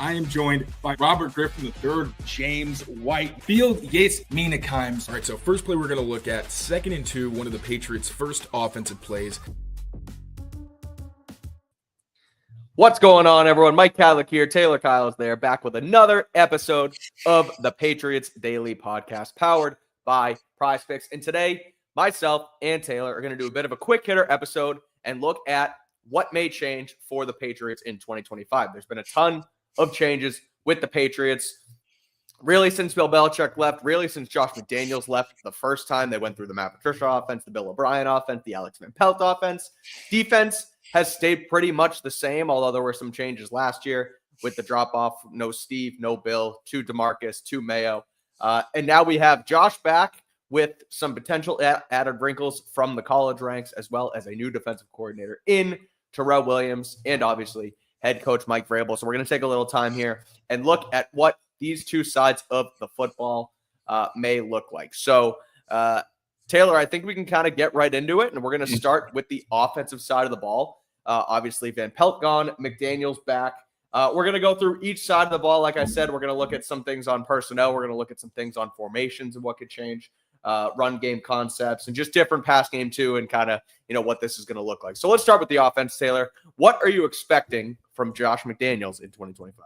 I am joined by Robert Griffin III, James White, Field Yates Meanakeims. All right, so first play we're going to look at, 2nd and 2, one of the Patriots' first offensive plays. What's going on, everyone? Mike Kadlick here. Taylor Kyle is there, back with another episode of the Patriots Daily Podcast, powered by Prize Picks. And today, myself and Taylor are going to do a bit of a quick hitter episode and look at what may change for the Patriots in 2025. There's been a ton of changes with the Patriots, really since Bill Belichick left, really since Josh McDaniels left the first time. They went through the Matt Patricia offense, the Bill O'Brien offense, the Alex Van Pelt offense. Defense has stayed pretty much the same, although there were some changes last year with the drop-off. No Steve, no Bill, to DeMarcus, to Mayo. And now we have Josh back with some potential added wrinkles from the college ranks, as well as a new defensive coordinator in Terrell Williams, and obviously head coach Mike Vrabel. So we're going to take a little time here and look at what these two sides of the football may look like. So, Taylor, I think we can kind of get right into it, and we're going to start with the offensive side of the ball. Obviously, Van Pelt gone, McDaniels back. We're going to go through each side of the ball. Like I said, we're going to look at some things on personnel. We're going to look at some things on formations and what could change, run game concepts, and just different pass game too, and kind of, what this is going to look like. So let's start with the offense, Taylor. What are you expecting from Josh McDaniels in 2025?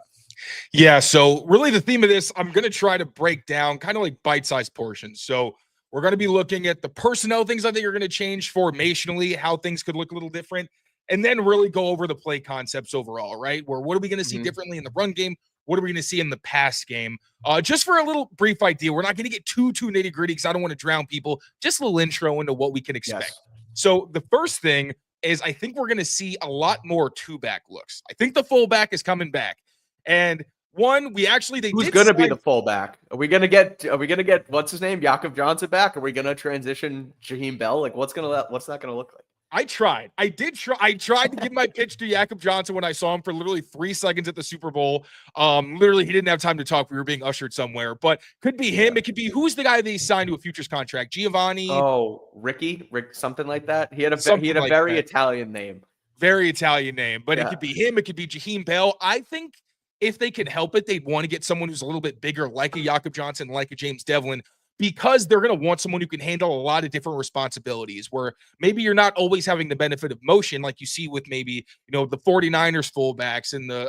Yeah, so really the theme of this, I'm going to try to break down kind of like bite-sized portions. So we're going to be looking at the personnel things I think are going to change formationally, how things could look a little different, and then really go over the play concepts overall, right? What are we going to see differently in the run game? What are we going to see in the pass game? Just for a little brief idea, we're not going to get too nitty-gritty because I don't want to drown people. Just a little intro into what we can expect. Yes. So the first thing is I think we're going to see a lot more two-back looks. I think the fullback is coming back. And one, who's going to be the fullback? Are we going to get what's his name, Jakob Johnson back? Are we going to transition Jaheim Bell? Like what's that going to look like? I tried to give my pitch to Jakob Johnson when I saw him for literally 3 seconds at the Super Bowl. Literally, he didn't have time to talk. We were being ushered somewhere, but could be him. It could be who's the guy they signed to a futures contract? Giovanni. Oh, Rick, something like that. He had a very Italian name. Very Italian name, but It could be him. It could be Jaheim Bell. I think if they can help it, they'd want to get someone who's a little bit bigger, like a Jakob Johnson, like a James Devlin, because they're going to want someone who can handle a lot of different responsibilities where maybe you're not always having the benefit of motion like you see with maybe, the 49ers fullbacks and the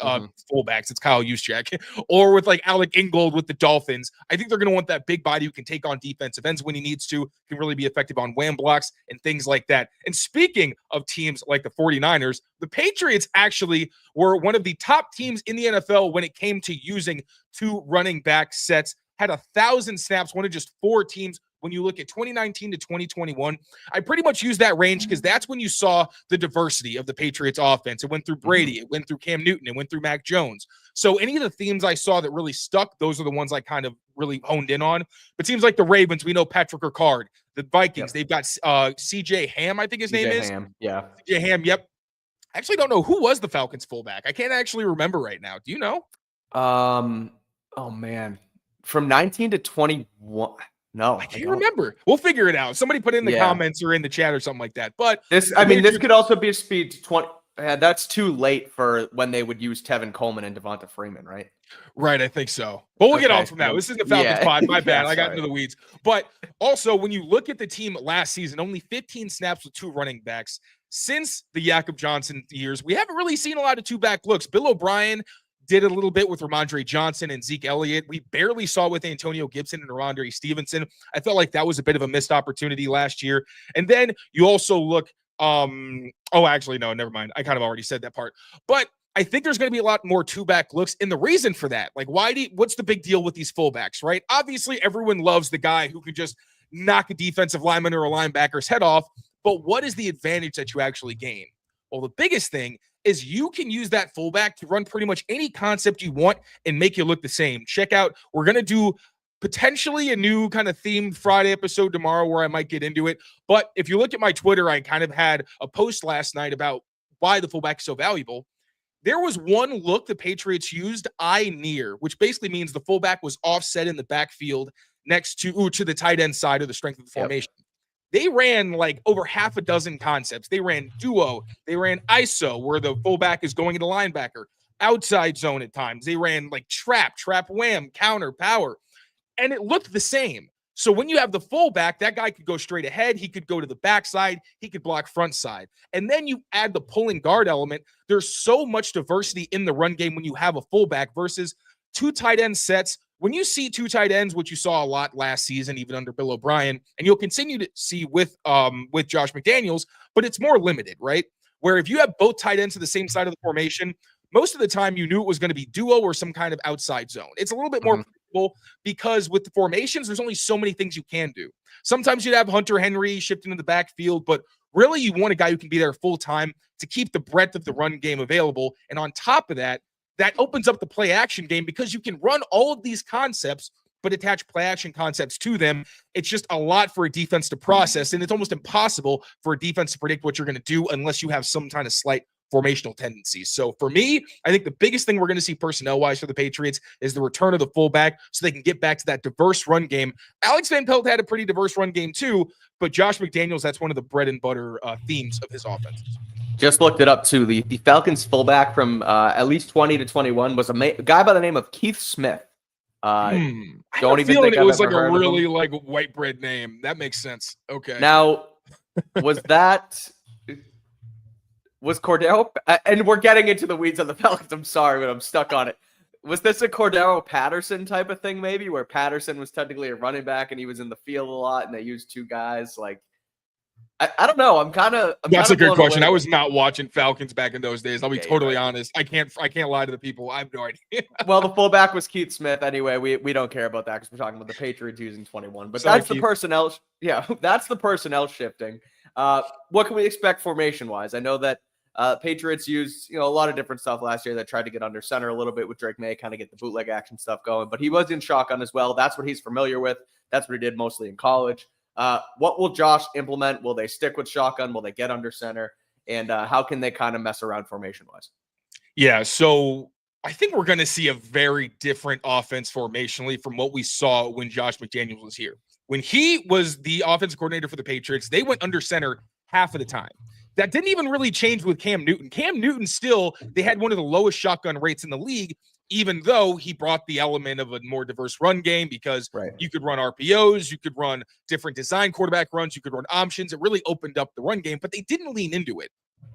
fullbacks, it's Kyle Juszczyk, or with like Alec Ingold with the Dolphins. I think they're going to want that big body who can take on defensive ends when he needs to, can really be effective on wham blocks and things like that. And speaking of teams like the 49ers, the Patriots actually were one of the top teams in the NFL when it came to using two running back sets. Had 1,000 snaps, one of just 4 teams. When you look at 2019 to 2021, I pretty much use that range because that's when you saw the diversity of the Patriots offense. It went through Brady, it went through Cam Newton, it went through Mac Jones. So any of the themes I saw that really stuck, those are the ones I kind of really honed in on. But teams like the Ravens, we know Patrick Ricard. The Vikings, they've got CJ Ham, I think his name is. Ham, yeah. CJ Ham, yep. I actually don't know who was the Falcons fullback. I can't actually remember right now. Do you know? Oh man. From 19 to 21. No, I can't remember. We'll figure it out. Somebody put it in the comments or in the chat or something like that. But this could also be a speed to 20. That's too late for when they would use Tevin Coleman and Devonta Freeman, right? Right, I think so. But we'll get on from that. This is the Falcons pod. My bad. I got into the weeds. But also, when you look at the team last season, only 15 snaps with 2 running backs. Since the Jakob Johnson years, we haven't really seen a lot of two-back looks. Bill O'Brien did a little bit with Ramondre Johnson and Zeke Elliott. We barely saw with Antonio Gibson and Ramondre Stevenson. I felt like that was a bit of a missed opportunity last year. And then you also look, actually, no, never mind. I kind of already said that part. But I think there's going to be a lot more two-back looks. And the reason for that, like, what's the big deal with these fullbacks, right? Obviously, everyone loves the guy who can just knock a defensive lineman or a linebacker's head off. But what is the advantage that you actually gain? Well, the biggest thing is you can use that fullback to run pretty much any concept you want and make you look the same. Check out, we're going to do potentially a new kind of themed Friday episode tomorrow where I might get into it. But if you look at my Twitter, I kind of had a post last night about why the fullback is so valuable. There was one look the Patriots used, eye near, which basically means the fullback was offset in the backfield next to the tight end side of the strength of the formation. They ran like over half a dozen concepts. They ran duo. They ran ISO, where the fullback is going into linebacker. outside zone at times. They ran like trap, wham, counter, power, and it looked the same. So when you have the fullback, that guy could go straight ahead. He could go to the backside. He could block front side. And then you add the pulling guard element. There's so much diversity in the run game when you have a fullback versus two tight end sets. When you see two tight ends, which you saw a lot last season, even under Bill O'Brien, and you'll continue to see with Josh McDaniels, but it's more limited, right? Where if you have both tight ends to the same side of the formation, most of the time you knew it was going to be duo or some kind of outside zone. It's a little bit more because with the formations, there's only so many things you can do. Sometimes you'd have Hunter Henry shifting in the backfield, but really you want a guy who can be there full time to keep the breadth of the run game available. And on top of that, that opens up the play action game because you can run all of these concepts, but attach play action concepts to them. It's just a lot for a defense to process, and it's almost impossible for a defense to predict what you're going to do unless you have some kind of slight formational tendencies. So for me, I think the biggest thing we're going to see personnel-wise for the Patriots is the return of the fullback so they can get back to that diverse run game. Alex Van Pelt had a pretty diverse run game too, but Josh McDaniels, that's one of the bread and butter themes of his offense. Just looked it up too. The Falcons fullback from at least 20 to 21 was a guy by the name of Keith Smith. Don't even think it was like a really like white bread name. That makes sense. Okay. Now, was Cordero, and we're getting into the weeds of the Falcons. I'm sorry, but I'm stuck on it. Was this a Cordero Patterson type of thing, maybe, where Patterson was technically a running back and he was in the field a lot, and they used two guys? Like, I don't know. That's a good question. I was not watching Falcons back in those days. I'll be totally honest. I can't lie to the people. I have no idea. Well, the fullback was Keith Smith. Anyway, we don't care about that because we're talking about the Patriots using 21. But that's the personnel. Yeah, that's the personnel shifting. What can we expect formation wise? I know that Patriots used a lot of different stuff last year that tried to get under center a little bit with Drake May, kind of get the bootleg action stuff going. But he was in shotgun as well. That's what he's familiar with. That's what he did mostly in college. What will Josh implement? Will they stick with shotgun? Will they get under center? And how can they kind of mess around formation-wise? Yeah, so I think we're going to see a very different offense formationally from what we saw when Josh McDaniels was here. When he was the offensive coordinator for the Patriots, they went under center half of the time. That didn't even really change with Cam Newton. Cam Newton they had one of the lowest shotgun rates in the league, even though he brought the element of a more diverse run game because you could run RPOs, you could run different design quarterback runs, you could run options. It really opened up the run game, but they didn't lean into it.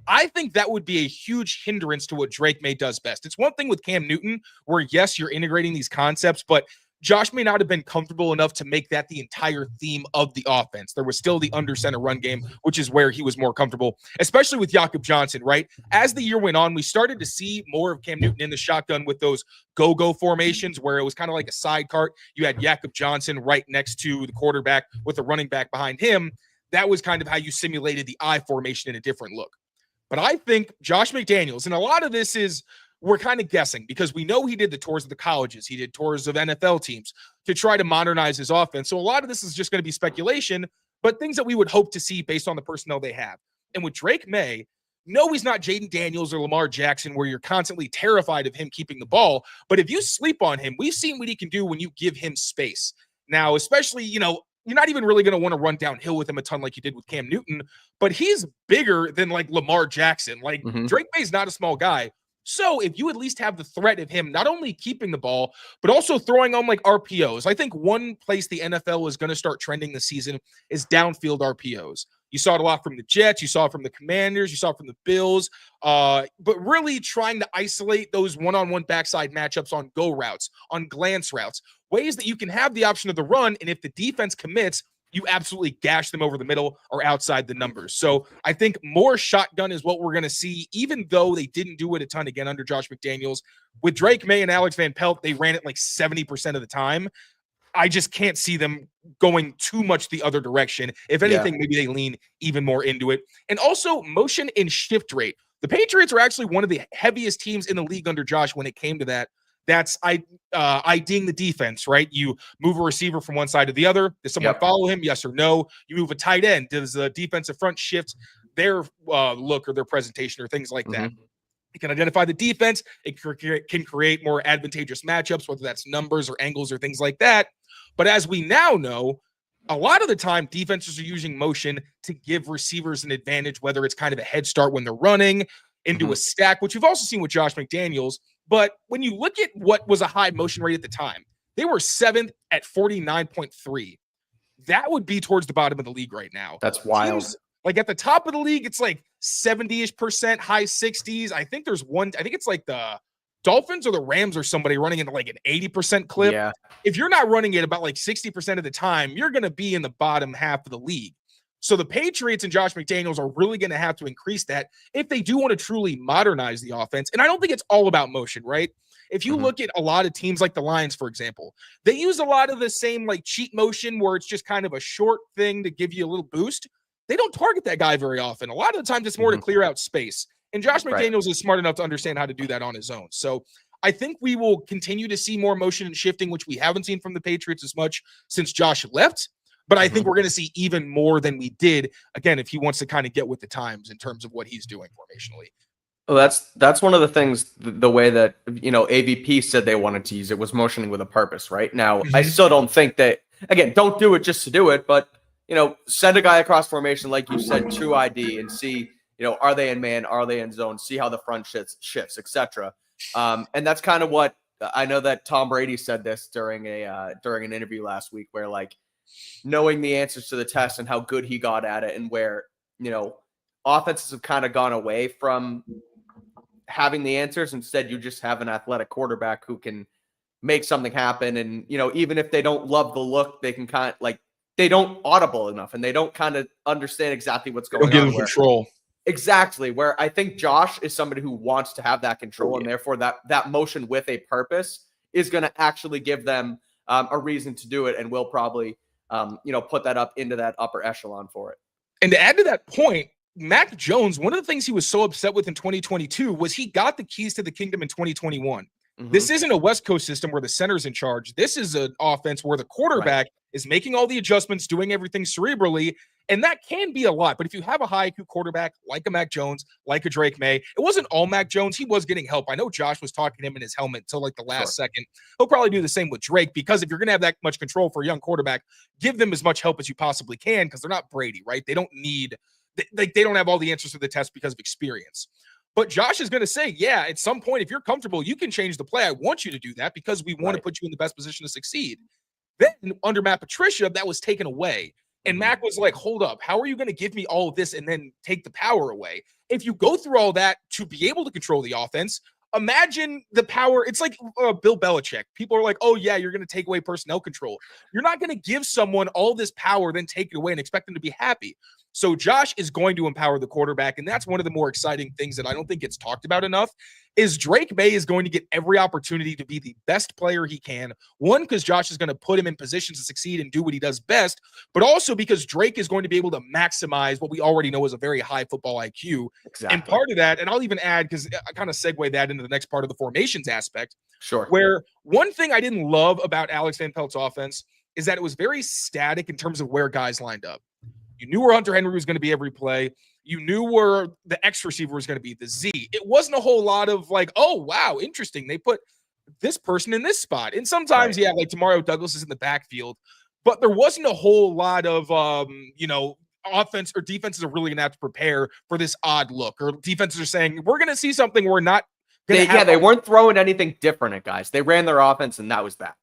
I think that would be a huge hindrance to what Drake May does best. It's one thing with Cam Newton where, yes, you're integrating these concepts, but Josh may not have been comfortable enough to make that the entire theme of the offense. There was still the under center run game, which is where he was more comfortable, especially with Jakob Johnson, right? As the year went on, we started to see more of Cam Newton in the shotgun with those go-go formations where it was kind of like a side cart. You had Jakob Johnson right next to the quarterback with the running back behind him. That was kind of how you simulated the I formation in a different look. But I think Josh McDaniels, and a lot of this is we're kind of guessing because we know he did the tours of the colleges. He did tours of NFL teams to try to modernize his offense. So a lot of this is just going to be speculation, but things that we would hope to see based on the personnel they have. And with Drake May, no, he's not Jaden Daniels or Lamar Jackson where you're constantly terrified of him keeping the ball. But if you sleep on him, we've seen what he can do when you give him space. Now, especially, you're not even really going to want to run downhill with him a ton like you did with Cam Newton, but he's bigger than like Lamar Jackson. Like Drake May's not a small guy. So if you at least have the threat of him not only keeping the ball, but also throwing on like RPOs, I think one place the NFL is going to start trending this season is downfield RPOs. You saw it a lot from the Jets. You saw it from the Commanders. You saw it from the Bills. But really trying to isolate those one-on-one backside matchups on go routes, on glance routes, ways that you can have the option of the run. And if the defense commits, you absolutely gash them over the middle or outside the numbers. So I think more shotgun is what we're going to see, even though they didn't do it a ton again under Josh McDaniels. With Drake May and Alex Van Pelt, they ran it like 70% of the time. I just can't see them going too much the other direction. If anything, maybe they lean even more into it. And also motion and shift rate. The Patriots are actually one of the heaviest teams in the league under Josh when it came to that. That's IDing the defense, right? You move a receiver from one side to the other. Does someone follow him? Yes or no? You move a tight end. Does the defensive front shift their look or their presentation or things like that? It can identify the defense. It can create more advantageous matchups, whether that's numbers or angles or things like that. But as we now know, a lot of the time, defenses are using motion to give receivers an advantage, whether it's kind of a head start when they're running into a stack, which you've also seen with Josh McDaniels. But when you look at what was a high motion rate at the time, they were 7th at 49.3. That would be towards the bottom of the league right now. That's wild. Teams, like at the top of the league, it's like 70-ish%, high 60s. I think it's like the Dolphins or the Rams or somebody running into like an 80% clip. Yeah. If you're not running it about like 60% of the time, you're going to be in the bottom half of the league. So the Patriots and Josh McDaniels are really going to have to increase that if they do want to truly modernize the offense. And I don't think it's all about motion, right? If you look at a lot of teams like the Lions, for example, they use a lot of the same like cheat motion where it's just kind of a short thing to give you a little boost. They don't target that guy very often. A lot of the times it's more to clear out space. And Josh McDaniels is smart enough to understand how to do that on his own. So I think we will continue to see more motion and shifting, which we haven't seen from the Patriots as much since Josh left. But I think we're going to see even more than we did, again, if he wants to kind of get with the times in terms of what he's doing formationally. Well, that's one of the things, the way that, AVP said they wanted to use it was motioning with a purpose, right? Now, I still don't think that, again, don't do it just to do it, but, send a guy across formation, like you said, true ID and see, are they in man, are they in zone, see how the front shifts, etc. And that's kind of what I know that Tom Brady said this during an interview last week where, like, knowing the answers to the test and how good he got at it and where, offenses have kind of gone away from having the answers. Instead, you just have an athletic quarterback who can make something happen. And, even if they don't love the look, they can kind of they don't audible enough and they don't kind of understand exactly what's going on. Don't give them control. Exactly. Where I think Josh is somebody who wants to have that control and therefore that motion with a purpose is going to actually give them a reason to do it. And will probably, put that up into that upper echelon for it. And to add to that point, Mac Jones, one of the things he was so upset with in 2022 was he got the keys to the kingdom in 2021. This isn't a West Coast system where the center's in charge. This is an offense where the quarterback is making all the adjustments, doing everything cerebrally, and that can be a lot. But if you have a high IQ quarterback like a Mac Jones, like a Drake May, it wasn't all Mac Jones. He was getting help. I know Josh was talking to him in his helmet till like the last second. He'll probably do the same with Drake because if you're going to have that much control for a young quarterback, give them as much help as you possibly can because they're not Brady, right? They don't need – they don't have all the answers to the test because of experience. But Josh is going to say, yeah, at some point, if you're comfortable, you can change the play. I want you to do that because we want to put you in the best position to succeed. Then under Matt Patricia, that was taken away. And Mac was like, hold up, how are you going to give me all of this and then take the power away? If you go through all that to be able to control the offense, imagine the power. It's like Bill Belichick. People are like, oh, yeah, you're going to take away personnel control. You're not going to give someone all this power, then take it away and expect them to be happy. So Josh is going to empower the quarterback, and that's one of the more exciting things that I don't think gets talked about enough, is Drake May is going to get every opportunity to be the best player he can. One, because Josh is going to put him in positions to succeed and do what he does best, but also because Drake is going to be able to maximize what we already know is a very high football IQ. Exactly. And part of that, and I'll even add, because I kind of segue that into the next part of the formations aspect, where one thing I didn't love about Alex Van Pelt's offense is that it was very static in terms of where guys lined up. You knew where Hunter Henry was going to be every play. You knew where the X receiver was going to be, the Z. It wasn't a whole lot of like, oh, wow, interesting. They put this person in this spot. And sometimes, like Demario Douglas is in the backfield. But there wasn't a whole lot of, offense or defenses are really going to have to prepare for this odd look. Or defenses are saying, we're going to see something we're not going to have. Yeah, they weren't throwing anything different at guys. They ran their offense, and that was that.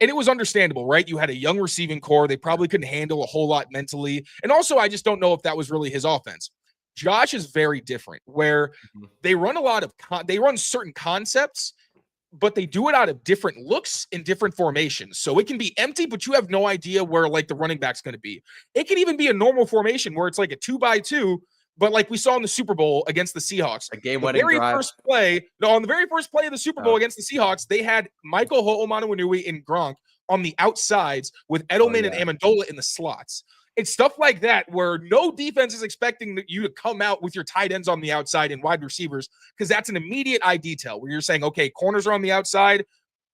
And it was understandable, right? You had a young receiving core. They probably couldn't handle a whole lot mentally. And also, I just don't know if that was really his offense. Josh is very different, where they run a lot of they run certain concepts, but they do it out of different looks in different formations. So it can be empty, but you have no idea where like the running back's going to be. It can even be a normal formation where it's like a 2x2. But like we saw in the Super Bowl against the Seahawks, on the very first play of the Super Bowl against the Seahawks, they had Michael Ho'omanawanui and Gronk on the outsides with Edelman and Amendola in the slots. It's stuff like that where no defense is expecting you to come out with your tight ends on the outside and wide receivers because that's an immediate eye detail where you're saying, okay, corners are on the outside,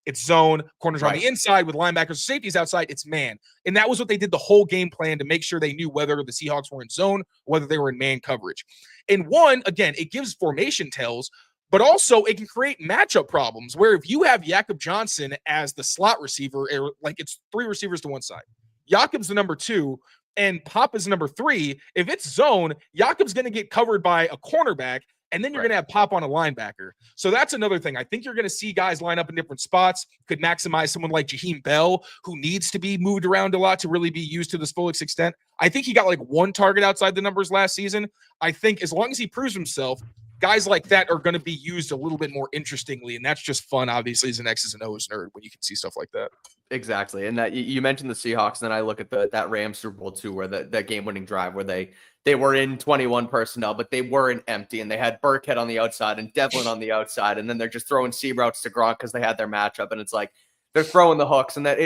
it's zone. Corners on the inside with linebackers and safeties outside, it's man. And that was what they did the whole game plan to make sure they knew whether the Seahawks were in zone, whether they were in man coverage. And one, again, it gives formation tells, but also it can create matchup problems where if you have Jakob Johnson as the slot receiver, like it's three receivers to one side, Jakob's the number 2, and Pop is number 3. If it's zone, Jakob's going to get covered by a cornerback, And then you're going to have Pop on a linebacker. So that's another thing. I think you're going to see guys line up in different spots. Could maximize someone like Jaheim Bell, who needs to be moved around a lot to really be used to this fullest extent. I think he got like one target outside the numbers last season. I think as long as he proves himself, guys like that are going to be used a little bit more interestingly. And that's just fun, obviously, as an X's and O's nerd when you can see stuff like that. Exactly. And that you mentioned the Seahawks, and then I look at that Rams Super Bowl too, where that game-winning drive where they were in 21 personnel, but they weren't empty, and they had Burkhead on the outside and Devlin on the outside, and then they're just throwing seam routes to Gronk because they had their matchup, and it's like they're throwing the hooks, and that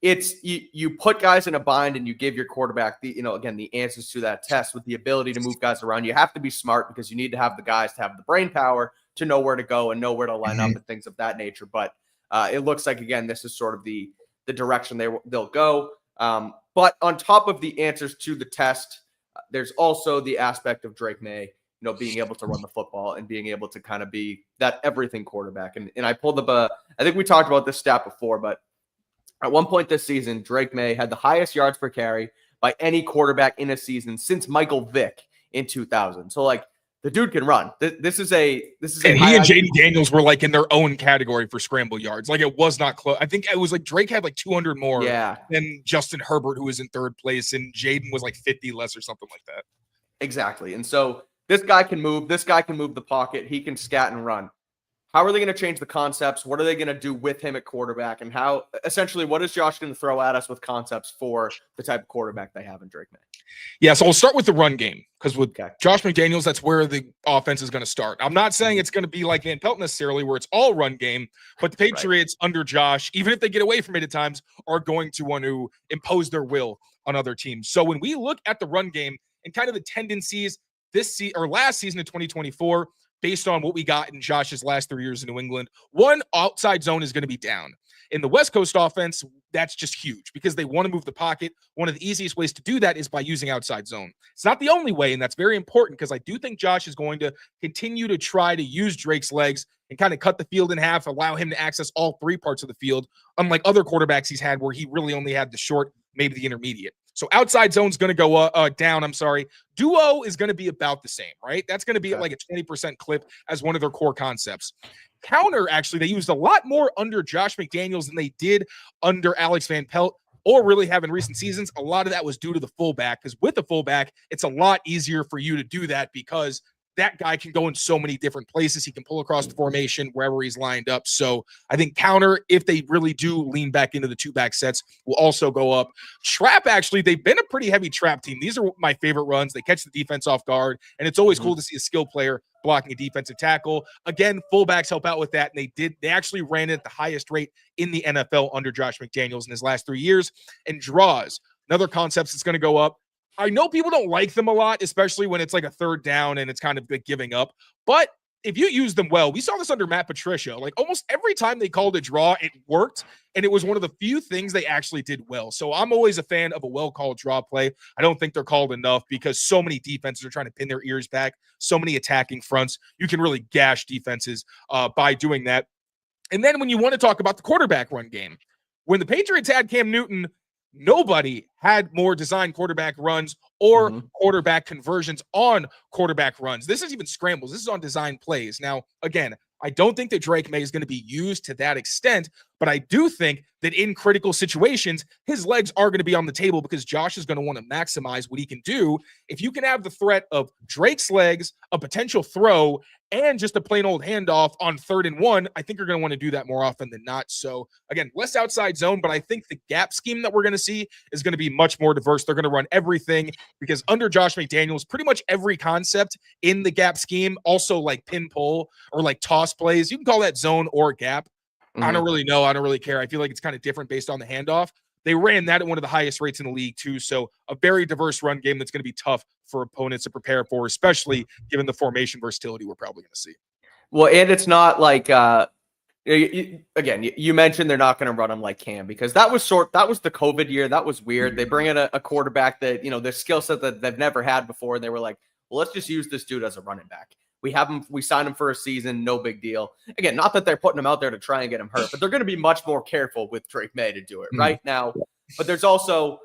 you put guys in a bind, and you give your quarterback the answers to that test with the ability to move guys around. You have to be smart because you need to have the guys to have the brain power to know where to go and know where to line up and things of that nature. But it looks like, again, this is sort of the direction they'll go. But on top of the answers to the test, there's also the aspect of Drake May, being able to run the football and being able to kind of be that everything quarterback. And I pulled up I think we talked about this stat before, but at one point this season, Drake May had the highest yards per carry by any quarterback in a season since Michael Vick in 2000. So like, the dude can run. This is and he and JD Daniels were like in their own category for scramble yards. Like it was not close. I think it was like Drake had like 200 more than Justin Herbert, who was in third place, and Jaden was like 50 less or something like that. Exactly. And so this guy can move. This guy can move the pocket. He can scat and run. How are they going to change the concepts? What are they going to do with him at quarterback? And what is Josh going to throw at us with concepts for the type of quarterback they have in Drake May? Yeah, so I'll start with the run game because with Josh McDaniels, that's where the offense is going to start. I'm not saying it's going to be like Van Pelt necessarily where it's all run game, but the Patriots under Josh, even if they get away from it at times, are going to want to impose their will on other teams. So when we look at the run game and kind of the tendencies last season of 2024, based on what we got in Josh's last 3 years in New England, one outside zone is going to be down. In the West Coast offense, that's just huge because they want to move the pocket. One of the easiest ways to do that is by using outside zone. It's not the only way, and that's very important because I do think Josh is going to continue to try to use Drake's legs and kind of cut the field in half, allow him to access all three parts of the field, unlike other quarterbacks he's had where he really only had the short, maybe the intermediate. So outside zone's going to go down. Duo is going to be about the same, right? That's going to be like a 20% clip as one of their core concepts. Counter, actually, they used a lot more under Josh McDaniels than they did under Alex Van Pelt or really have in recent seasons. A lot of that was due to the fullback because with the fullback, it's a lot easier for you to do that because that guy can go in so many different places. He can pull across the formation wherever he's lined up. So I think counter, if they really do lean back into the two-back sets, will also go up. Trap, actually, they've been a pretty heavy trap team. These are my favorite runs. They catch the defense off guard, and it's always cool to see a skill player blocking a defensive tackle. Again, fullbacks help out with that, and they actually ran it at the highest rate in the NFL under Josh McDaniels in his last 3 years. And draws, another concept that's going to go up. I know people don't like them a lot, especially when it's like a third down and it's kind of giving up. But if you use them well, we saw this under Matt Patricia. Like almost every time they called a draw, it worked. And it was one of the few things they actually did well. So I'm always a fan of a well-called draw play. I don't think they're called enough because so many defenses are trying to pin their ears back. So many attacking fronts. You can really gash defenses by doing that. And then when you want to talk about the quarterback run game, when the Patriots had Cam Newton, nobody had more designed quarterback runs or quarterback conversions on quarterback runs. This is even scrambles. This is on design plays. Now, again, I don't think that Drake May is going to be used to that extent, but I do think that in critical situations, his legs are going to be on the table because Josh is going to want to maximize what he can do. If you can have the threat of Drake's legs, a potential throw, and just a plain old handoff on 3rd and 1, I think you're going to want to do that more often than not. So again, less outside zone, but I think the gap scheme that we're going to see is going to be much more diverse. They're going to run everything because under Josh McDaniels, pretty much every concept in the gap scheme, also like pin pull or like toss plays, you can call that zone or gap. I don't really know. I don't really care. I feel like it's kind of different based on the handoff. They ran that at one of the highest rates in the league too. So a very diverse run game that's going to be tough for opponents to prepare for, especially given the formation versatility we're probably going to see. Well, and it's not like, again, you mentioned they're not going to run them like Cam because that was the COVID year. That was weird. They bring in a quarterback that, their skill set that they've never had before. And they were like, well, let's just use this dude as a running back. We signed him for a season, no big deal. Again, not that they're putting him out there to try and get him hurt, but they're going to be much more careful with Drake May to do it right now. But there's also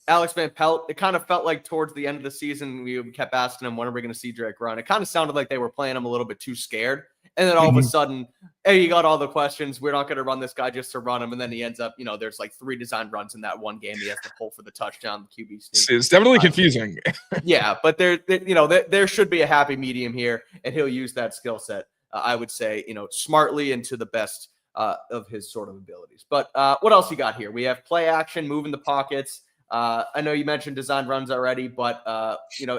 Alex Van Pelt, it kind of felt like towards the end of the season, we kept asking him, when are we going to see Drake run? It kind of sounded like they were playing him a little bit too scared. And then all of a sudden, hey, you got all the questions. We're not going to run this guy just to run him. And then he ends up, there's like 3 design runs in that one game. He has to pull for the touchdown, the QB sneak. It's definitely confusing. Yeah, but there should be a happy medium here, and he'll use that skill set, I would say, smartly and to the best of his sort of abilities. But what else you got here? We have play action, moving the pockets. I know you mentioned design runs already, but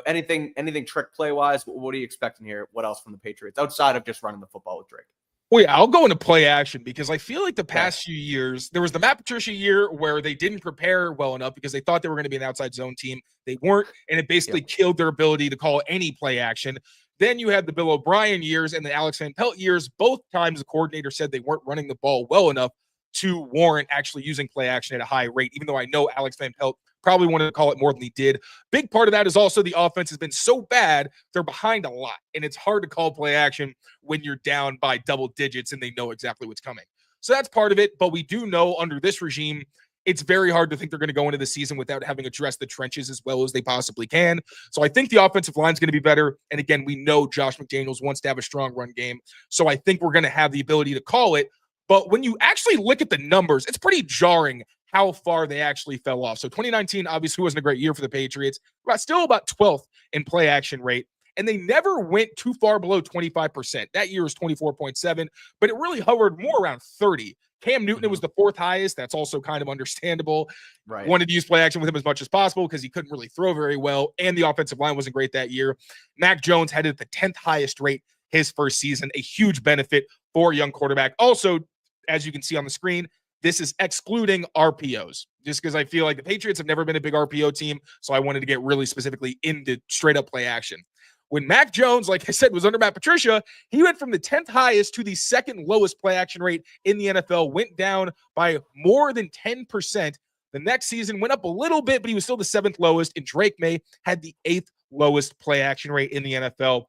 anything trick play wise, what are you expecting here? What else from the Patriots outside of just running the football with Drake? Well, yeah, I'll go into play action because I feel like the past few years, there was the Matt Patricia year where they didn't prepare well enough because they thought they were going to be an outside zone team. They weren't, and it basically killed their ability to call any play action. Then you had the Bill O'Brien years and the Alex Van Pelt years. Both times the coordinator said they weren't running the ball well enough to warrant actually using play action at a high rate, even though I know Alex Van Pelt probably wanted to call it more than he did. Big part of that is also the offense has been so bad, they're behind a lot, and it's hard to call play action when you're down by double digits and they know exactly what's coming. So that's part of it, but we do know under this regime, it's very hard to think they're going to go into the season without having addressed the trenches as well as they possibly can. So I think the offensive line is going to be better. And again, we know Josh McDaniels wants to have a strong run game. So I think we're going to have the ability to call it. But when you actually look at the numbers, it's pretty jarring how far they actually fell off. So 2019 obviously wasn't a great year for the Patriots, but still about 12th in play action rate. And they never went too far below 25%. That year was 24.7, but it really hovered more around 30. Cam Newton, it was the 4th highest. That's also kind of understandable. Right. Wanted to use play action with him as much as possible because he couldn't really throw very well. And the offensive line wasn't great that year. Mac Jones had it at the 10th highest rate his first season, a huge benefit for a young quarterback. Also, as you can see on the screen, this is excluding RPOs, just because I feel like the Patriots have never been a big RPO team. So I wanted to get really specifically into straight up play action. When Mac Jones, like I said, was under Matt Patricia, he went from the 10th highest to the 2nd lowest play action rate in the NFL, went down by more than 10%. The next season went up a little bit, but he was still the 7th lowest. And Drake May had the 8th lowest play action rate in the NFL.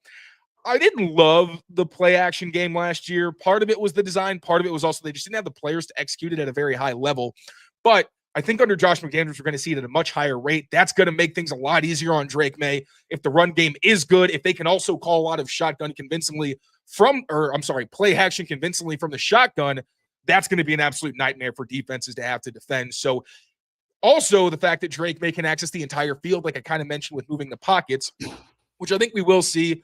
I didn't love the play action game last year. Part of it was the design. Part of it was also they just didn't have the players to execute it at a very high level. But I think under Josh McDaniels, we're going to see it at a much higher rate. That's going to make things a lot easier on Drake May. If the run game is good, if they can also call a lot of play action convincingly from the shotgun, that's going to be an absolute nightmare for defenses to have to defend. So also the fact that Drake May can access the entire field, like I kind of mentioned with moving the pockets, which I think we will see.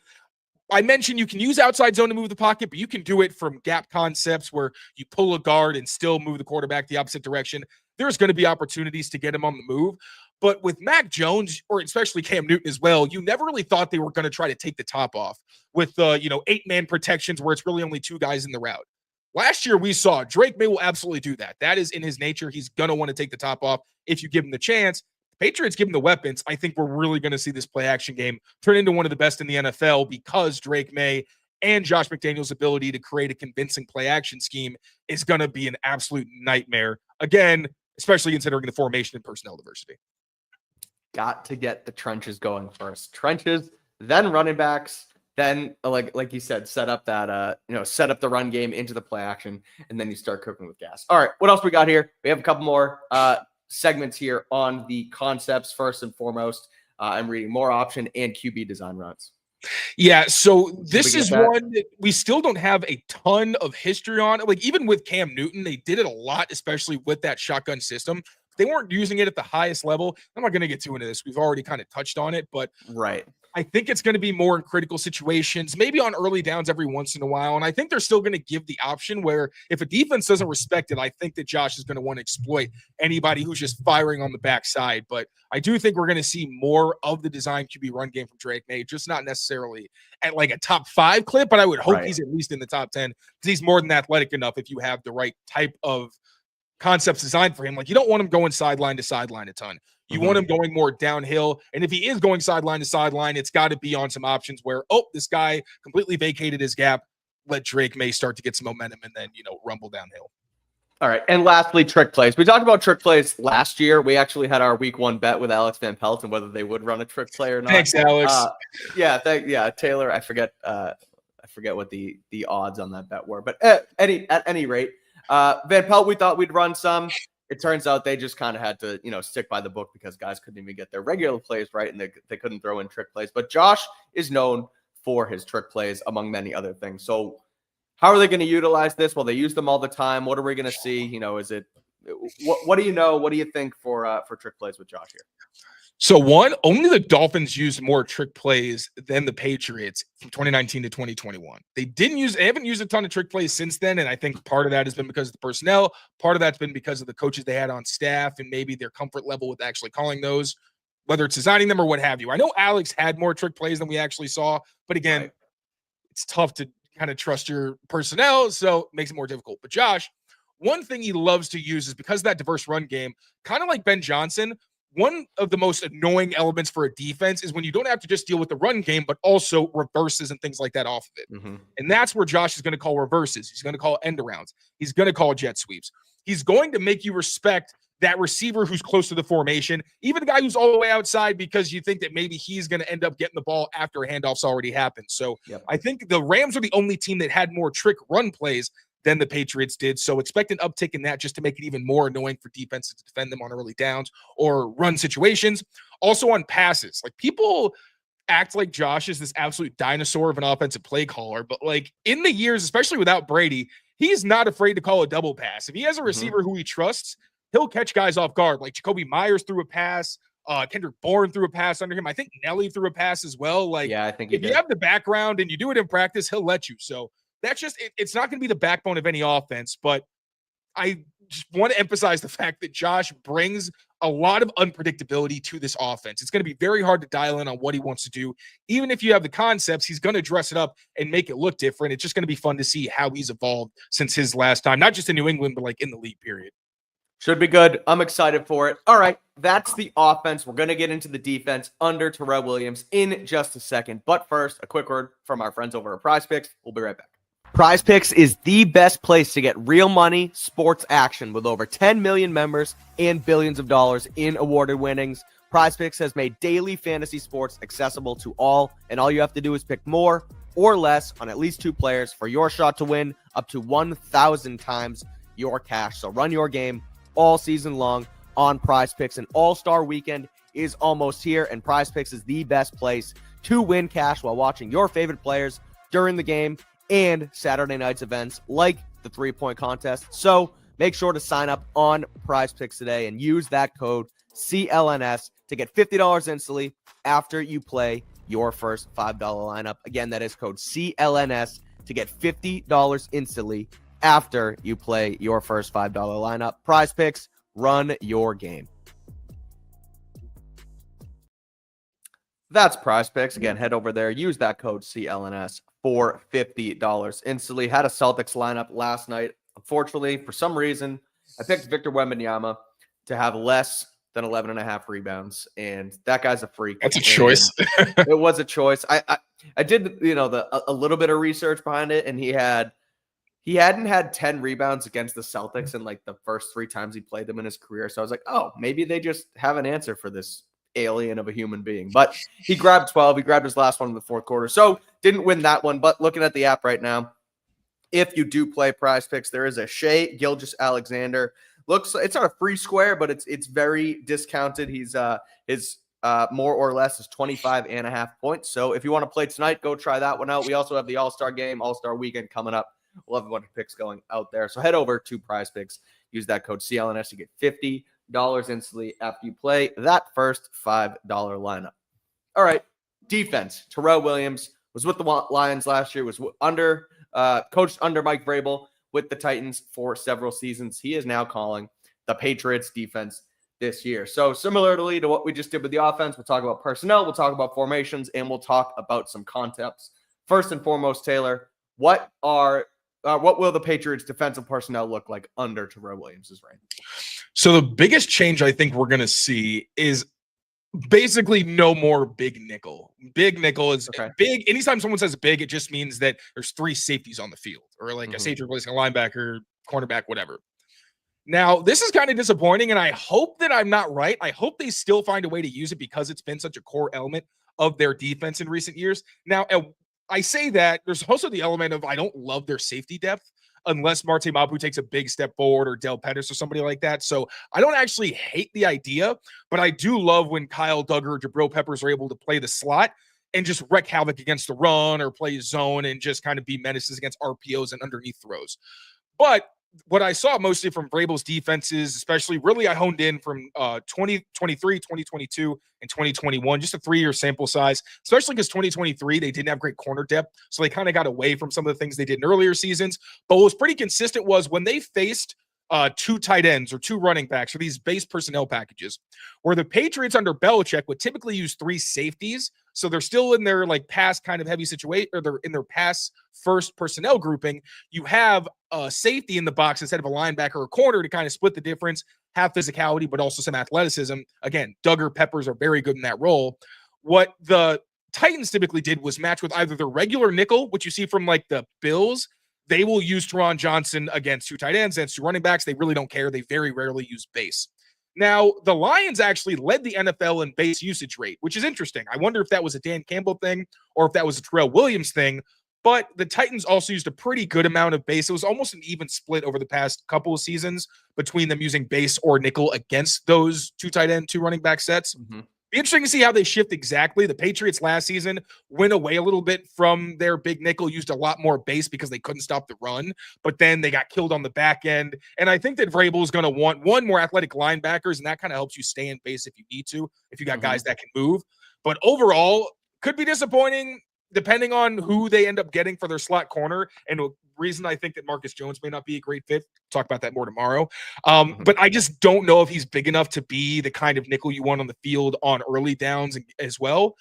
I mentioned you can use outside zone to move the pocket, but you can do it from gap concepts where you pull a guard and still move the quarterback the opposite direction. There's going to be opportunities to get him on the move. But with Mac Jones, or especially Cam Newton as well, you never really thought they were going to try to take the top off with 8-man protections where it's really only 2 guys in the route. Last year we saw Drake May will absolutely do that. That is in his nature. He's going to want to take the top off if you give him the chance. Patriots give him the weapons. I think we're really going to see this play action game turn into one of the best in the NFL because Drake May and Josh McDaniels' ability to create a convincing play action scheme is going to be an absolute nightmare. Again, especially considering the formation and personnel diversity. Got to get the trenches going first. Trenches, then running backs, then like you said, set up that set up the run game into the play action, and then you start cooking with gas. All right, what else we got here? We have a couple more segments here on the concepts. First and foremost, I'm reading more option and QB design runs. Yeah, so this is one that we still don't have a ton of history on. Like even with Cam Newton, they did it a lot, especially with that shotgun system. They weren't using it at the highest level. I'm not going to get too into this. We've already kind of touched on it, but right. I think it's going to be more in critical situations, maybe on early downs every once in a while. And I think they're still going to give the option where if a defense doesn't respect it, I think that Josh is going to want to exploit anybody who's just firing on the backside. But I do think we're going to see more of the design QB run game from Drake May, just not necessarily at like a top 5 clip, but I would hope he's at least in the top 10 because he's more than athletic enough if you have the right type of concepts designed for him. Like you don't want him going sideline to sideline a ton. You want him going more downhill. And if he is going sideline to sideline, it's got to be on some options where, this guy completely vacated his gap. Let Drake May start to get some momentum and then, rumble downhill. All right. And lastly, trick plays. We talked about trick plays last year. We actually had our week 1 bet with Alex Van Pelt and whether they would run a trick play or not. Thanks, Alex. Taylor, I forget what the odds on that bet were. But at any rate, Van Pelt, we thought we'd run some. It turns out they just kind of had to, stick by the book because guys couldn't even get their regular plays right, and they couldn't throw in trick plays. But Josh is known for his trick plays, among many other things. So how are they going to utilize this? Well, they use them all the time. What are we going to see? Is it what do you know? What do you think for trick plays with Josh here? So only the Dolphins used more trick plays than the Patriots from 2019 to 2021. They haven't used a ton of trick plays since then. And I think part of that has been because of the personnel. Part of that's been because of the coaches they had on staff and maybe their comfort level with actually calling those, whether it's designing them or what have you. I know Alex had more trick plays than we actually saw, but again, It's tough to kind of trust your personnel. So it makes it more difficult. But Josh, one thing he loves to use is because of that diverse run game, kind of like Ben Johnson. One of the most annoying elements for a defense is when you don't have to just deal with the run game, but also reverses and things like that off of it. Mm-hmm. And that's where Josh is going to call reverses. He's going to call end arounds. He's going to call jet sweeps. He's going to make you respect that receiver who's close to the formation, even the guy who's all the way outside, because you think that maybe he's going to end up getting the ball after a handoff's already happened. So I think the Rams are the only team that had more trick run plays than the Patriots did. So expect an uptick in that just to make it even more annoying for defenses to defend them on early downs or run situations. Also on passes, like people act like Josh is this absolute dinosaur of an offensive play caller, but like in the years, especially without Brady, he's not afraid to call a double pass. If he has a receiver who he trusts, he'll catch guys off guard. Like Jacoby Myers threw a pass. Kendrick Bourne threw a pass under him. I think Nelly threw a pass as well. Like, I think if you have the background and you do it in practice, he'll let you. So that's just, it's not going to be the backbone of any offense, but I just want to emphasize the fact that Josh brings a lot of unpredictability to this offense. It's going to be very hard to dial in on what he wants to do. Even if you have the concepts, he's going to dress it up and make it look different. It's just going to be fun to see how he's evolved since his last time, not just in New England, but like in the league period. Should be good. I'm excited for it. All right, that's the offense. We're going to get into the defense under Terrell Williams in just a second. But first, a quick word from our friends over at Prize Picks. We'll be right back. Prize Picks is the best place to get real money, sports action with over 10 million members and billions of dollars in awarded winnings. Prize Picks has made daily fantasy sports accessible to all, and all you have to do is pick more or less on at least two players for your shot to win up to 1,000 times your cash. So run your game all season long on Prize Picks. An all-star weekend is almost here, and Prize Picks is the best place to win cash while watching your favorite players during the game and Saturday night's events like the 3-point contest. So make sure to sign up on Prize Picks today and use that code CLNS to get $50 instantly after you play your first $5 lineup. Again, that is code CLNS to get $50 instantly after you play your first $5 lineup. Prize Picks, run your game. That's Prize Picks. Again, head over there. Use that code CLNS for $50 instantly. Had a Celtics lineup last night. Unfortunately, for some reason, I picked Victor Wembanyama to have less than 11.5 rebounds, and that guy's a freak. That's a choice. It was a choice. I did, a little bit of research behind it, and he hadn't had 10 rebounds against the Celtics in like the first 3 times he played them in his career. So I was like, oh, maybe they just have an answer for this alien of a human being. But he grabbed 12. He grabbed his last one in the fourth quarter. So didn't win that one. But looking at the app right now, if you do play Prize Picks, there is a Shea Gilgeous-Alexander. It's not a free square, but it's very discounted. He's his more or less is 25.5 points. So if you want to play tonight, go try that one out. We also have the All-Star game, All-Star weekend coming up. We'll have a bunch of picks going out there. So head over to Prize Picks. Use that code CLNS to get $50 instantly after you play that first $5 lineup. All right, defense. Terrell Williams was with the Lions last year, was coached under Mike Vrabel with the Titans for several seasons. He is now calling the Patriots defense this year. So similarly to what we just did with the offense, we'll talk about personnel, we'll talk about formations, and we'll talk about some concepts. First and foremost, Taylor, what will the Patriots defensive personnel look like under Terrell Williams' reign? So the biggest change I think we're going to see is basically no more big nickel. Big nickel is big. Anytime someone says big, it just means that there's 3 safeties on the field, or like a safety replacing a linebacker, cornerback, whatever. Now, this is kind of disappointing, and I hope that I'm not right. I hope they still find a way to use it because it's been such a core element of their defense in recent years. Now, I say that there's also the element of I don't love their safety depth. unless Marte Mapu takes a big step forward or Del Pettis or somebody like that. So I don't actually hate the idea, but I do love when Kyle Duggar or Jabril Peppers are able to play the slot and just wreak havoc against the run or play zone and just kind of be menaces against RPOs and underneath throws. But what I saw mostly from Vrabel's defenses, especially really I honed in from 2023, 2022, and 2021, just a 3-year sample size, especially because 2023, they didn't have great corner depth. So they kind of got away from some of the things they did in earlier seasons. But what was pretty consistent was when they faced 2 tight ends or 2 running backs or these base personnel packages, where the Patriots under Belichick would typically use 3 safeties. So they're still in their like pass kind of heavy situation, or they're in their pass first personnel grouping. You have a safety in the box instead of a linebacker or corner to kind of split the difference, have physicality, but also some athleticism. Again, Duggar, Peppers are very good in that role. What the Titans typically did was match with either their regular nickel, which you see from like the Bills. They will use Teron Johnson against 2 tight ends, against 2 running backs. They really don't care. They very rarely use base. Now, the Lions actually led the NFL in base usage rate, which is interesting. I wonder if that was a Dan Campbell thing or if that was a Terrell Williams thing. But the Titans also used a pretty good amount of base. It was almost an even split over the past couple of seasons between them using base or nickel against those 2 tight end, 2 running back sets. Mm-hmm. Be interesting to see how they shift exactly. The Patriots last season went away a little bit from their big nickel, used a lot more base because they couldn't stop the run, but then they got killed on the back end. And I think that Vrabel is going to want more athletic linebackers, and that kind of helps you stay in base if you need to, if you got guys that can move. But overall, could be disappointing depending on who they end up getting for their slot corner. And the reason I think that Marcus Jones may not be a great fit, talk about that more tomorrow. But I just don't know if he's big enough to be the kind of nickel you want on the field on early downs as well.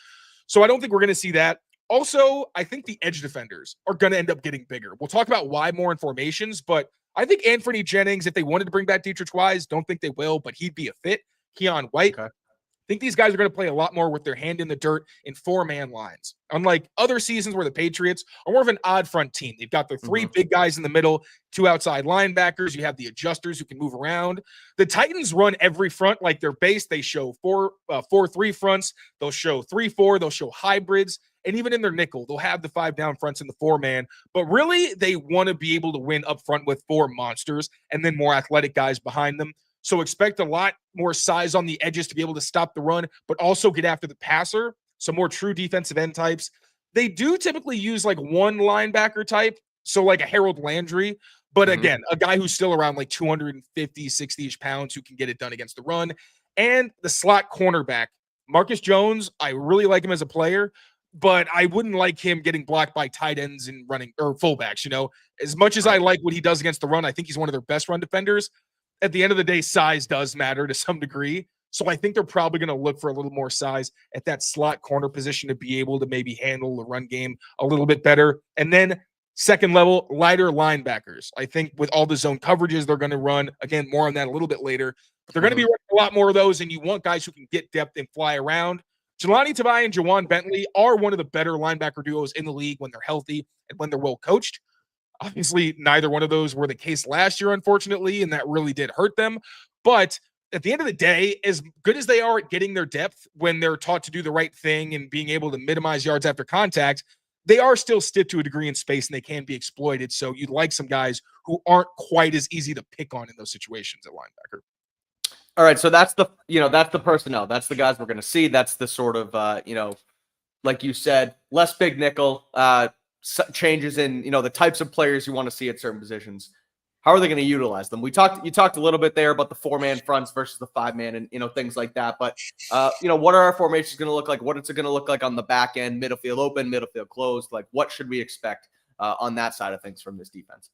So I don't think we're going to see that. Also, I think the edge defenders are going to end up getting bigger. We'll talk about why more in formations, but I think Anthony Jennings, if they wanted to bring back Dietrich Wise, don't think they will, but he'd be a fit. Keon White. Okay. I think these guys are going to play a lot more with their hand in the dirt in 4-man lines. Unlike other seasons where the Patriots are more of an odd front team. They've got their 3 big guys in the middle, 2 outside linebackers. You have the adjusters who can move around. The Titans run every front like their base. They show 4-3 fronts. They'll show 3-4. They'll show hybrids. And even in their nickel, they'll have the 5 down fronts in the 4-man. But really, they want to be able to win up front with 4 monsters and then more athletic guys behind them. So expect a lot more size on the edges to be able to stop the run, but also get after the passer. So more true defensive end types. They do typically use like 1 linebacker type. So like a Harold Landry, but again, a guy who's still around like 250, 60-ish pounds who can get it done against the run. And the slot cornerback, Marcus Jones, I really like him as a player, but I wouldn't like him getting blocked by tight ends and running or fullbacks. You know, as much as I like what he does against the run, I think he's one of their best run defenders. At the end of the day, size does matter to some degree. So I think they're probably going to look for a little more size at that slot corner position to be able to maybe handle the run game a little bit better. And then second level, lighter linebackers. I think with all the zone coverages they're going to run, again, more on that a little bit later, but they're going to be running a lot more of those, and you want guys who can get depth and fly around. Jelani Tavai and Jawan Bentley are one of the better linebacker duos in the league when they're healthy and when they're well coached. Obviously, neither one of those were the case last year, unfortunately, and that really did hurt them. But at the end of the day, as good as they are at getting their depth when they're taught to do the right thing and being able to minimize yards after contact, they are still stiff to a degree in space and they can be exploited. So you'd like some guys who aren't quite as easy to pick on in those situations at linebacker. All right, so that's the personnel. That's the guys we're going to see. That's the sort of like you said, less big nickel. Changes in the types of players you want to see at certain positions. How are they going to utilize them? You talked a little bit there about the 4-man fronts versus the 5-man and things like that. But what are our formations going to look like? What is it going to look like on the back end? Middle field open, middle field closed. Like, what should we expect on that side of things from this defense?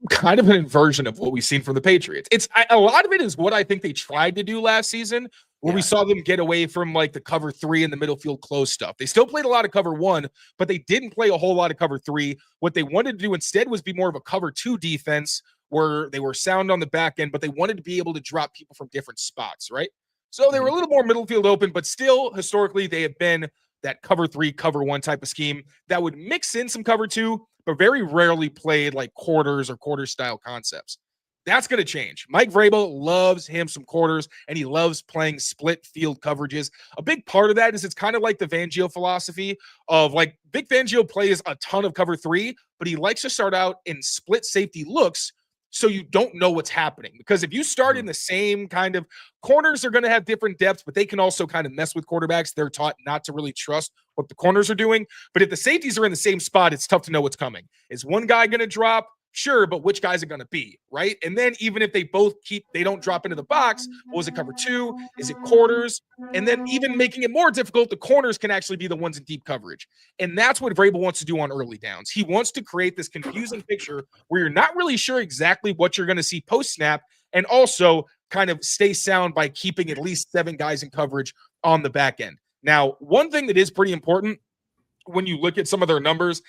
Kind of an inversion of what we've seen from the Patriots. A lot of it is what I think they tried to do last season, where we saw them get away from like the cover 3 and the middle field close stuff. They still played a lot of cover 1, but they didn't play a whole lot of cover 3. What they wanted to do instead was be more of a cover 2 defense where they were sound on the back end, but they wanted to be able to drop people from different spots, right? So they were a little more middle field open, but still historically they have been that cover 3, cover 1 type of scheme that would mix in some cover 2, but very rarely played like quarters or quarter style concepts. That's going to change. Mike Vrabel loves him some quarters, and he loves playing split field coverages. A big part of that is it's kind of like the Fangio philosophy of like Vic Fangio plays a ton of cover 3, but he likes to start out in split safety looks so you don't know what's happening. Because if you start in the same kind of corners are going to have different depths, but they can also kind of mess with quarterbacks. They're taught not to really trust what the corners are doing. But if the safeties are in the same spot, it's tough to know what's coming. Is one guy going to drop? Sure, but which guys are going to be, right? And then even if they both they don't drop into the box, was it cover 2? Is it quarters? And then even making it more difficult, the corners can actually be the ones in deep coverage. And that's what Vrabel wants to do on early downs. He wants to create this confusing picture where you're not really sure exactly what you're going to see post-snap, and also kind of stay sound by keeping at least 7 guys in coverage on the back end. Now, one thing that is pretty important when you look at some of their numbers,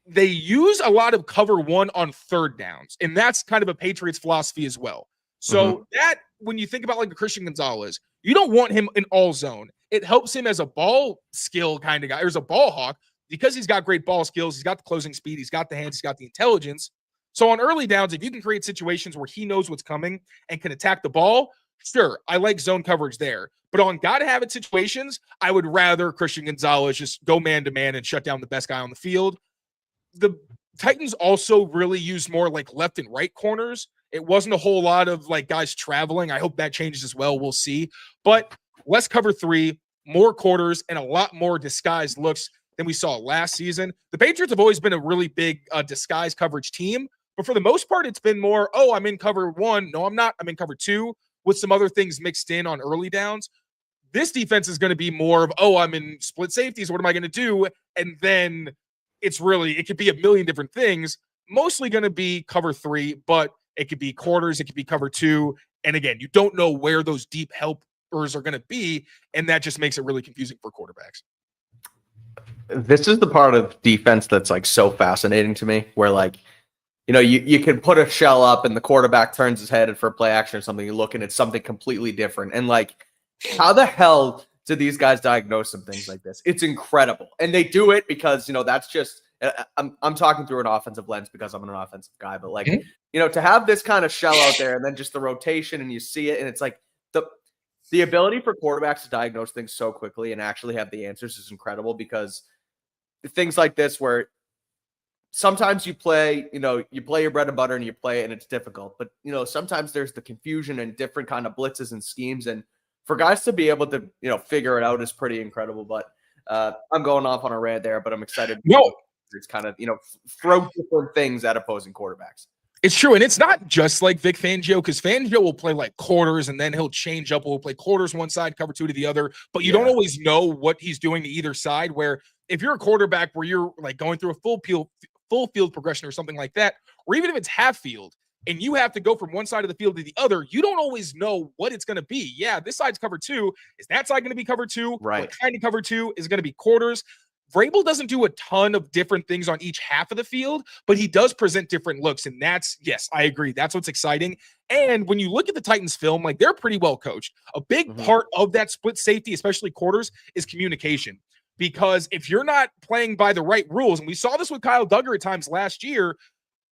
they use a lot of cover 1 on third downs, and that's kind of a Patriots philosophy as well. So that when you think about like a Christian Gonzalez, you don't want him in all zone. It helps him as a ball skill kind of guy, or as a ball hawk, because he's got great ball skills. He's got the closing speed. He's got the hands. He's got the intelligence. So on early downs, if you can create situations where he knows what's coming and can attack the ball, sure, I like zone coverage there. But on gotta-have-it situations, I would rather Christian Gonzalez just go man-to-man and shut down the best guy on the field. The Titans also really use more like left and right corners. It wasn't a whole lot of like guys traveling. I hope that changes as well. We'll see. But less cover 3, more quarters, and a lot more disguised looks than we saw last season. The Patriots have always been a really big disguise coverage team. But for the most part, it's been more, oh, I'm in cover 1. No, I'm not. I'm in cover 2 with some other things mixed in on early downs. This defense is going to be more of, oh, I'm in split safeties. What am I going to do? And then it could be a million different things, mostly going to be cover 3, but it could be quarters, it could be cover 2. And again, you don't know where those deep helpers are going to be, and that just makes it really confusing for quarterbacks. This is the part of defense that's like so fascinating to me, where like, you know, you can put a shell up and the quarterback turns his head for play action or something, you look and it's something completely different. And like, how the hell do these guys diagnose some things like this? It's incredible. And they do it because, you know, that's just, I'm talking through an offensive lens because I'm an offensive guy, but like, you know, to have this kind of shell out there and then just the rotation and you see it and it's like the ability for quarterbacks to diagnose things so quickly and actually have the answers is incredible, because things like this where sometimes you play your bread and butter and you play it and it's difficult, but you know, sometimes there's the confusion and different kind of blitzes and schemes, and for guys to be able to, you know, figure it out is pretty incredible. But I'm going off on a rant there, but I'm excited. No, it's kind of, you know, throw different things at opposing quarterbacks. It's true. And it's not just like Vic Fangio, because Fangio will play like quarters and then he'll change up. We'll play quarters one side, cover 2 to the other, but you don't always know what he's doing to either side. Where if you're a quarterback where you're like going through a full field progression or something like that, or even if it's half field, and you have to go from one side of the field to the other, you don't always know what it's going to be. Yeah, this side's cover 2. Is that side going to be cover 2? Right. What kind of cover 2? Is it going to be quarters? Vrabel doesn't do a ton of different things on each half of the field, but he does present different looks. And that's, yes, I agree. That's what's exciting. And when you look at the Titans film, like they're pretty well coached. A big part of that split safety, especially quarters, is communication. Because if you're not playing by the right rules, and we saw this with Kyle Duggar at times last year,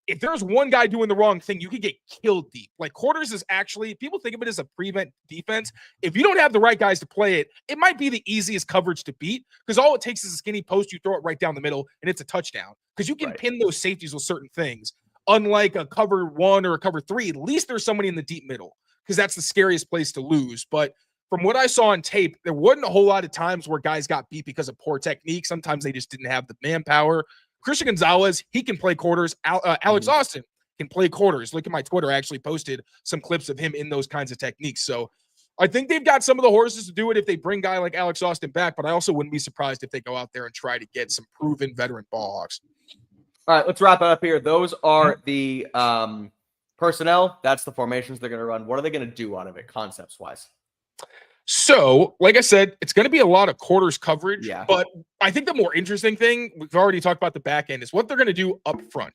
if there's one guy doing the wrong thing, you could get killed deep. Like quarters is actually, people think of it as a prevent defense. If you don't have the right guys to play it, it might be the easiest coverage to beat, because all it takes is a skinny post. You throw it right down the middle and it's a touchdown, because you can pin those safeties with certain things. Unlike a cover 1 or a cover 3, at least there's somebody in the deep middle, because that's the scariest place to lose. But from what I saw on tape, there wasn't a whole lot of times where guys got beat because of poor technique. Sometimes they just didn't have the manpower. Christian Gonzalez, he can play quarters. Alex Austin can play quarters. Look at my Twitter. I actually posted some clips of him in those kinds of techniques. So I think they've got some of the horses to do it if they bring a guy like Alex Austin back, but I also wouldn't be surprised if they go out there and try to get some proven veteran ball hawks. All right, let's wrap it up here. Those are the personnel. That's the formations they're going to run. What are they going to do out of it, concepts-wise? So, like I said, it's going to be a lot of quarters coverage, but I think the more interesting thing, we've already talked about the back end, is what they're going to do up front.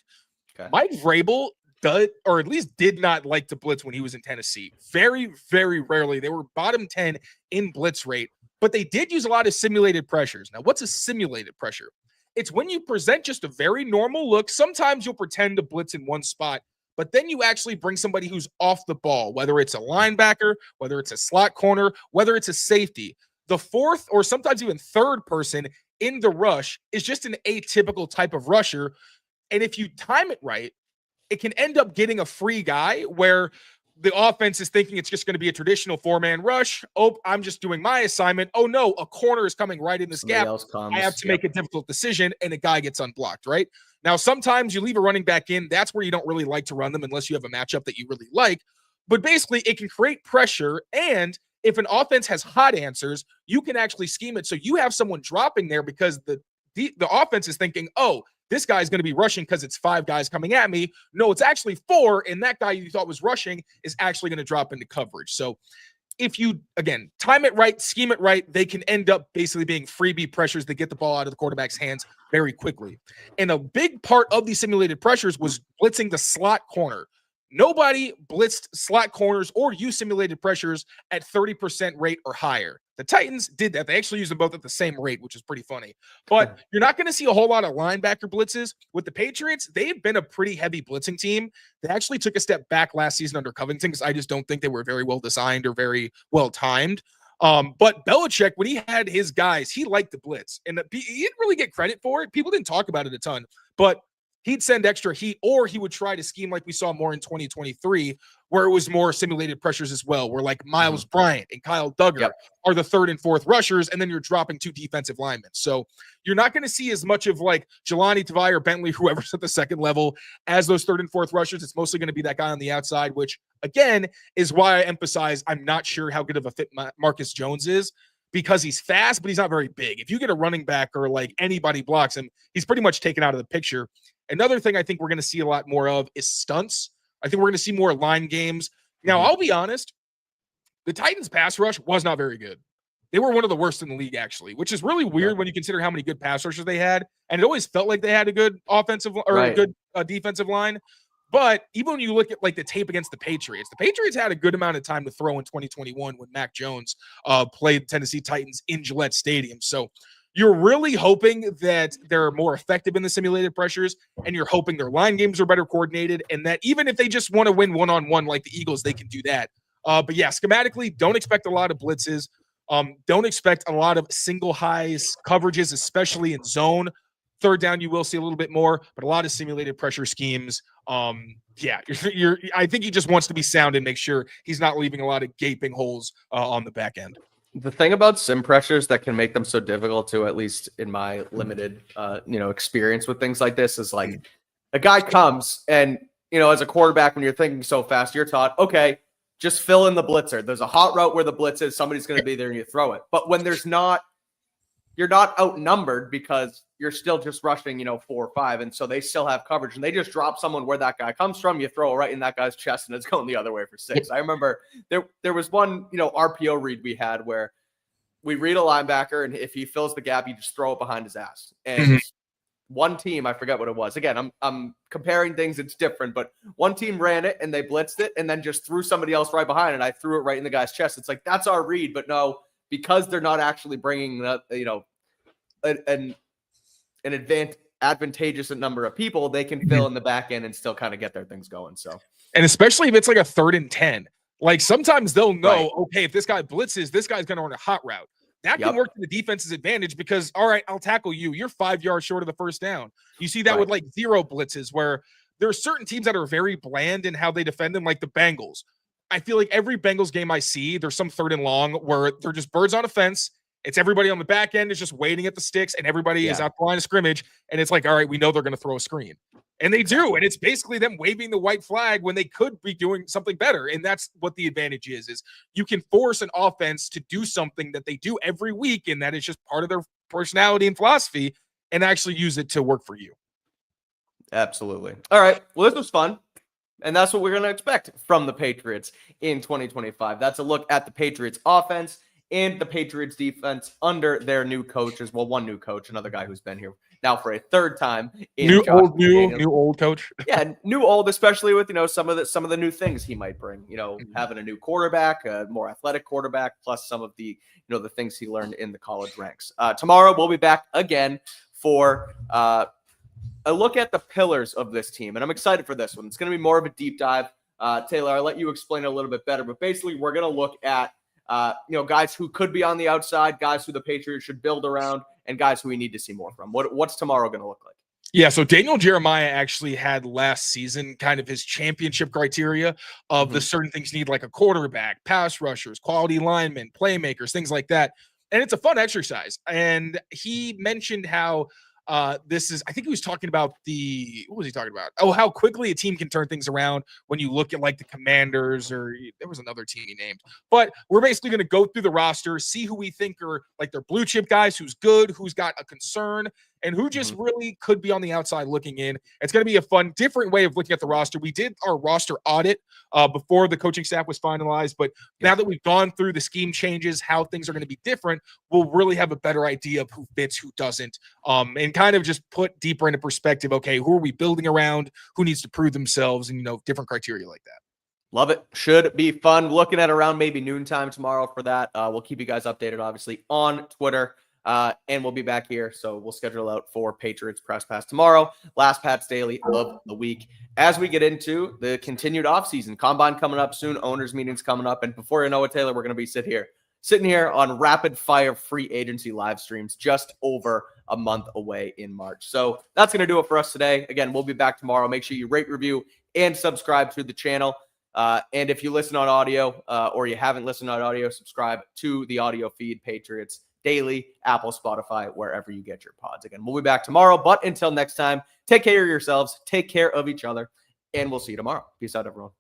Okay. Mike Vrabel does, or at least did not like to blitz when he was in Tennessee. Very, very rarely. They were bottom 10 in blitz rate, but they did use a lot of simulated pressures. Now, what's a simulated pressure? It's when you present just a very normal look. Sometimes you'll pretend to blitz in one spot, but then you actually bring somebody who's off the ball, whether it's a linebacker, whether it's a slot corner, whether it's a safety. The fourth or sometimes even third person in the rush is just an atypical type of rusher. And if you time it right, it can end up getting a free guy where the offense is thinking it's just going to be a traditional 4-man rush. Oh, I'm just doing my assignment. Oh no, a corner is coming right in this gap. I have to make a difficult decision, and a guy gets unblocked, right? Now, sometimes you leave a running back in. That's where you don't really like to run them unless you have a matchup that you really like. But basically, it can create pressure, and if an offense has hot answers, you can actually scheme it so you have someone dropping there because the offense is thinking, oh, this guy's going to be rushing because it's 5 guys coming at me. No, it's actually 4, and that guy you thought was rushing is actually going to drop into coverage. So if you, again, time it right, scheme it right, they can end up basically being freebie pressures that get the ball out of the quarterback's hands very quickly. And a big part of these simulated pressures was blitzing the slot corner. Nobody blitzed slot corners or used simulated pressures at 30% rate or higher. The Titans did that. They actually used them both at the same rate, which is pretty funny. But you're not going to see a whole lot of linebacker blitzes. With the Patriots, they've been a pretty heavy blitzing team. They actually took a step back last season under Covington because I just don't think they were very well designed or very well timed. But Belichick, when he had his guys, he liked the blitz. And he didn't really get credit for it. People didn't talk about it a ton. But he'd send extra heat, or he would try to scheme like we saw more in 2023, where it was more simulated pressures as well, where like Miles Bryant and Kyle Duggar are the third and fourth rushers, and then you're dropping 2 defensive linemen. So you're not going to see as much of like Jelani Tavai or Bentley, whoever's at the second level, as those third and fourth rushers. It's mostly going to be that guy on the outside, which, again, is why I emphasize I'm not sure how good of a fit Marcus Jones is, because he's fast, but he's not very big. If you get a running back or like anybody blocks him, he's pretty much taken out of the picture. Another thing I think we're going to see a lot more of is stunts. I think we're going to see more line games. Now, I'll be honest, the Titans' pass rush was not very good. They were one of the worst in the league, actually, which is really weird when you consider how many good pass rushers they had. And it always felt like they had a good offensive or a good defensive line. But even when you look at like the tape against the Patriots had a good amount of time to throw in 2021 when Mac Jones played Tennessee Titans in Gillette Stadium. So you're really hoping that they're more effective in the simulated pressures, and you're hoping their line games are better coordinated, and that even if they just want to win one-on-one like the Eagles, they can do that. But yeah, schematically, don't expect a lot of blitzes. Don't expect a lot of single highs coverages, especially in zone. Third down, you will see a little bit more, but a lot of simulated pressure schemes. I think he just wants to be sound and make sure he's not leaving a lot of gaping holes on the back end. The thing about sim pressures that can make them so difficult to, at least in my limited, experience with things like this, is like a guy comes and, as a quarterback, when you're thinking so fast, you're taught, okay, just fill in the blitzer. There's a hot route where the blitz is. Somebody's going to be there and you throw it. But when there's not, you're not outnumbered because you're still just rushing, 4 or 5. And so they still have coverage and they just drop someone where that guy comes from. You throw it right in that guy's chest and it's going the other way for 6. I remember there was one, RPO read we had where we read a linebacker and if he fills the gap, you just throw it behind his ass. And one team, I forget what it was. Again, I'm comparing things. It's different, but one team ran it and they blitzed it and then just threw somebody else right behind it. I threw it right in the guy's chest. It's like, that's our read, but no, because they're not actually bringing an advantageous number of people, they can fill in the back end and still kind of get their things going. So, and especially if it's like a 3rd and 10, like sometimes they'll know, okay, if this guy blitzes, this guy's going to run a hot route. That can work to the defense's advantage because, all right, I'll tackle you. You're 5 yards short of the first down. You see that with like 0 blitzes where there are certain teams that are very bland in how they defend them, like the Bengals. I feel like every Bengals game I see, there's some 3rd and long where they're just birds on a fence. It's everybody on the back end is just waiting at the sticks and everybody is out the line of scrimmage. And it's like, all right, we know they're going to throw a screen. And they do. And it's basically them waving the white flag when they could be doing something better. And that's what the advantage is you can force an offense to do something that they do every week. And that is just part of their personality and philosophy and actually use it to work for you. Absolutely. All right. Well, this was fun. And that's what we're going to expect from the Patriots in 2025. That's a look at the Patriots offense and the Patriots defense under their new coach as well. One new coach, another guy who's been here now for a 3rd time. New old coach. Yeah, new old, especially with some of the new things he might bring. Having a new quarterback, a more athletic quarterback, plus some of the the things he learned in the college ranks. Tomorrow we'll be back again for a I look at the pillars of this team, and I'm excited for this one. It's going to be more of a deep dive. Taylor, I'll let you explain it a little bit better, but basically we're going to look at guys who could be on the outside, guys who the Patriots should build around, and guys who we need to see more from. What's tomorrow going to look like? Yeah, so Daniel Jeremiah actually had last season kind of his championship criteria of the certain things you need, like a quarterback, pass rushers, quality linemen, playmakers, things like that. And it's a fun exercise. And he mentioned how this is, I think he was talking about what was he talking about? Oh, how quickly a team can turn things around when you look at like the Commanders, or there was another team he named. But we're basically going to go through the roster, see who we think are like their blue chip guys, who's good, who's got a concern, and who just really could be on the outside looking in. It's going to be a fun, different way of looking at the roster. We did our roster audit before the coaching staff was finalized, but now that we've gone through the scheme changes, how things are going to be different, we'll really have a better idea of who fits, who doesn't, and kind of just put deeper into perspective, okay, who are we building around, who needs to prove themselves, and, different criteria like that. Love it. Should be fun. Looking at around maybe noontime tomorrow for that. We'll keep you guys updated, obviously, on Twitter. And we'll be back here. So we'll schedule out for Patriots Press Pass tomorrow. Last Pats Daily of the week. As we get into the continued offseason, combine coming up soon, owners meetings coming up. And before you know it, Taylor, we're going to be sitting here on rapid fire free agency live streams just over a month away in March. So that's going to do it for us today. Again, we'll be back tomorrow. Make sure you rate, review, and subscribe to the channel. And if you listen on audio or you haven't listened on audio, subscribe to the audio feed, Patriots Daily, Apple, Spotify, wherever you get your pods. Again, we'll be back tomorrow. But until next time, take care of yourselves, take care of each other, and we'll see you tomorrow. Peace out, everyone.